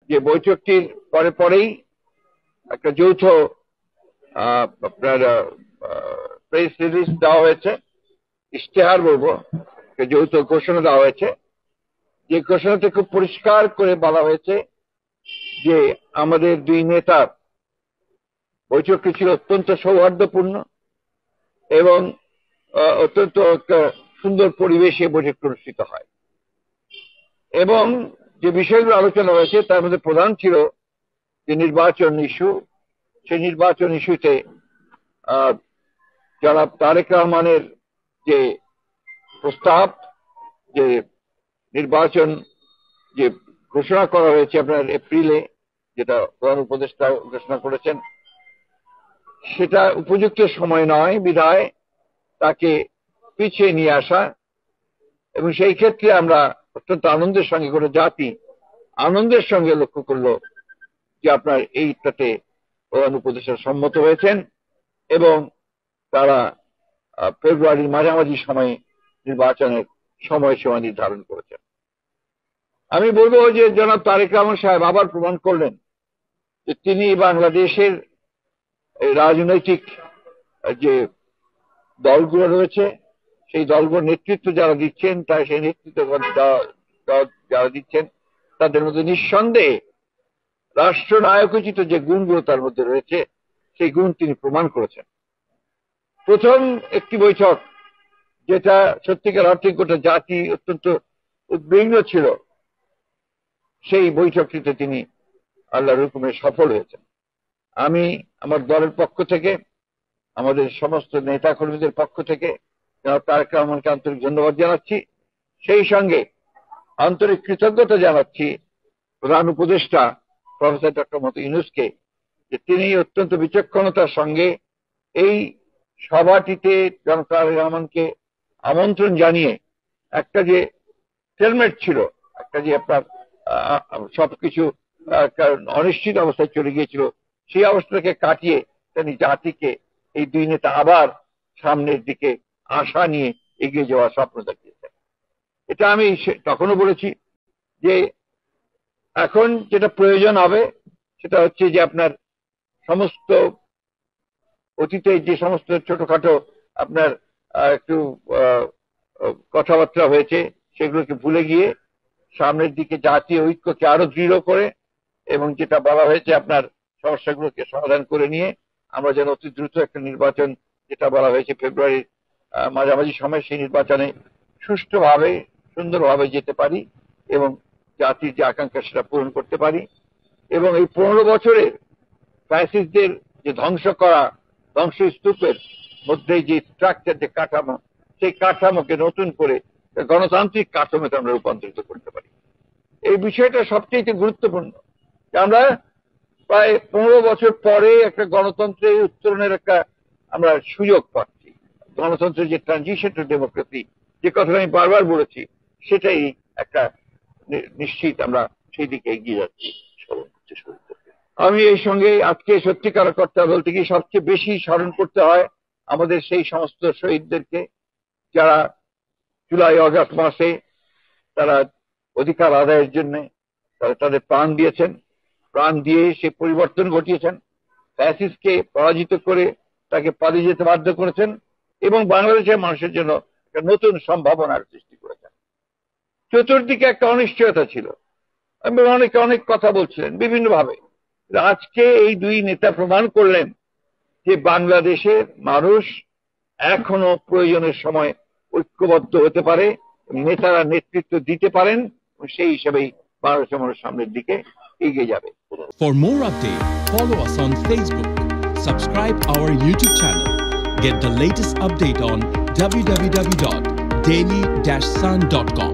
যে বৈঠকটির পরেই একটা যৌথ আপনার প্রেস রিলিজ দেওয়া হয়েছে, ইশতেহার বলবো, যৌথ ঘোষণা দেওয়া হয়েছে। যে ঘোষণাতে খুব পরিষ্কার করে বলা হয়েছে যে আমাদের দুই নেতার বৈঠকটি ছিল অত্যন্ত সৌহার্দ্যপূর্ণ এবং অত্যন্ত একটা সুন্দর পরিবেশে বৈঠক অনুষ্ঠিত হয়। এবং যে বিষয়গুলো আলোচনা হয়েছে তার মধ্যে প্রধান ছিল যে নির্বাচন ইস্যু। সেই নির্বাচন ইস্যুতে জনাব তারেক রহমানের যে প্রস্তাব, যে নির্বাচন যে ঘোষণা করা হয়েছে আপনার এপ্রিলে, যেটা প্রধান উপদেষ্টা ঘোষণা করেছেন, সেটা উপযুক্ত সময় নয় বিধায় তাকে পিছিয়ে নিয়ে আসা। এবং সেই ক্ষেত্রে আমরা অত্যন্ত আনন্দের সঙ্গে করে জাতি আনন্দের সঙ্গে লক্ষ্য করলো যে আপনার এইটাতে প্রধান উপদেষ্টা সম্মত হয়েছেন এবং তারা ফেব্রুয়ারির মাঝামাঝি সময়ে নির্বাচনের সময়সীমা নির্ধারণ করেছেন। আমি বলবো যে জনাব তারেক রহমান সাহেব আবার প্রমাণ করলেন যে তিনি বাংলাদেশের রাজনৈতিক যে দলগুলো রয়েছে সেই দলগুলোর নেতৃত্ব যারা দিচ্ছেন, তাই সেই নেতৃত্ব যারা দিচ্ছেন তাদের মধ্যে নিঃসন্দেহে রাষ্ট্রনায়কোচিত যে গুণগুলো তার মধ্যে রয়েছে সেই গুণ তিনি প্রমাণ করেছেন। প্রথম একটি বৈঠক যেটা সত্যিকার অর্থে গোটা জাতি অত্যন্ত উদ্বিগ্ন ছিল, সেই বৈঠকটিতে তিনি আল্লাহর হুকুমে সফল হয়েছেন। আমি আমার দলের পক্ষ থেকে, আমাদের সমস্ত নেতা কর্মীদের পক্ষ থেকে জনাব তারেক রহমানকে আন্তরিক ধন্যবাদ জানাচ্ছি। সেই সঙ্গে আন্তরিক কৃতজ্ঞতা জানাচ্ছি প্রধান উপদেষ্টা প্রফেসর ডক্টর মোহাম্মদ ইউনূসকে, যে তিনি অত্যন্ত বিচক্ষণতার সঙ্গে এই সভাটিতে জনাব তারেক রহমানকে আমন্ত্রণ জানিয়ে একটা যে স্টেলমেট ছিল, একটা যে আপনার সবকিছু অনিশ্চিত অবস্থায় চলে গিয়েছিল, সেই অবস্থাকে কাটিয়ে তিনি জাতিকে এই দুই নেতা আবার সামনের দিকে আশা নিয়ে এগিয়ে যাওয়ার স্বপ্ন দেখিয়েছেন। এটা আমি তখনও বলেছি যে এখন যেটা প্রয়োজন হবে সেটা হচ্ছে যে আপনার সমস্ত অতীতে যে সমস্ত ছোটখাটো আপনার একটু কথাবার্তা হয়েছে সেগুলোকে ভুলে গিয়ে সামনের দিকে জাতীয় ঐক্যকে আরো দৃঢ় করে এবং যেটা বলা হয়েছে আপনার সমস্যাগুলোকে সমাধান করে নিয়ে আমরা যেন অতি দ্রুত একটা নির্বাচন, যেটা বলা হয়েছে ফেব্রুয়ারির মাঝামাঝি সময়, সেই নির্বাচনে সুষ্ঠুভাবে সুন্দরভাবে যেতে পারি এবং জাতির যে আকাঙ্ক্ষা সেটা পূরণ করতে পারি। এবং এই 15 বছরের ফ্যাসিস্টদের যে ধ্বংসস্তূপের মধ্যে যে স্ট্রাকচার, যে কাঠামো, সেই কাঠামোকে নতুন করে গণতান্ত্রিক কাঠামোতে আমরা রূপান্তরিত করতে পারি। এই বিষয়টা সবচেয়ে গুরুত্বপূর্ণ। আমরা প্রায় 15 বছর পরে একটা গণতন্ত্রের উত্তরণের একটা আমরা সুযোগ পাচ্ছি। গণতন্ত্রের যে ট্রানজিশন টু ডেমোক্রেসি, যে কথা আমি বারবার বলেছি, সেটাই একটা নিশ্চিত আমরা সেই দিকে এগিয়ে যাচ্ছি। আমি এই সঙ্গে আজকে সত্যিকার কথা বলতে গিয়ে সবচেয়ে বেশি স্মরণ করতে হয় আমাদের সেই সমস্ত শহীদদেরকে যারা জুলাই আগস্ট মাসে তারা অধিকার আদায়ের জন্য তারা তাদের প্রাণ দিয়েছেন, প্রাণ দিয়ে সে পরিবর্তন ঘটিয়েছেন, ফ্যাসিস্টকে পরাজিত করে তাকে পালিয়ে যেতে বাধ্য করেছেন এবং বাংলাদেশের মানুষের জন্য একটা নতুন সম্ভাবনার সৃষ্টি করেছেন। চতুর্দিকে একটা অনিশ্চয়তা ছিল এবং অনেকে অনেক কথা বলছিলেন বিভিন্ন ভাবে। আজকে এই দুই নেতা প্রমাণ করলেন যে বাংলাদেশের মানুষ এখনো প্রয়োজনের সময় ঐক্যবদ্ধ হতে পারে, নেতারা নেতৃত্ব দিতে পারেন, সেই হিসেবেই বাংলাদেশের মানুষ সামনের দিকে এগিয়ে যাবে। For more updates, follow us on Facebook, subscribe our YouTube channel, get the latest update on www.daily-sun.com.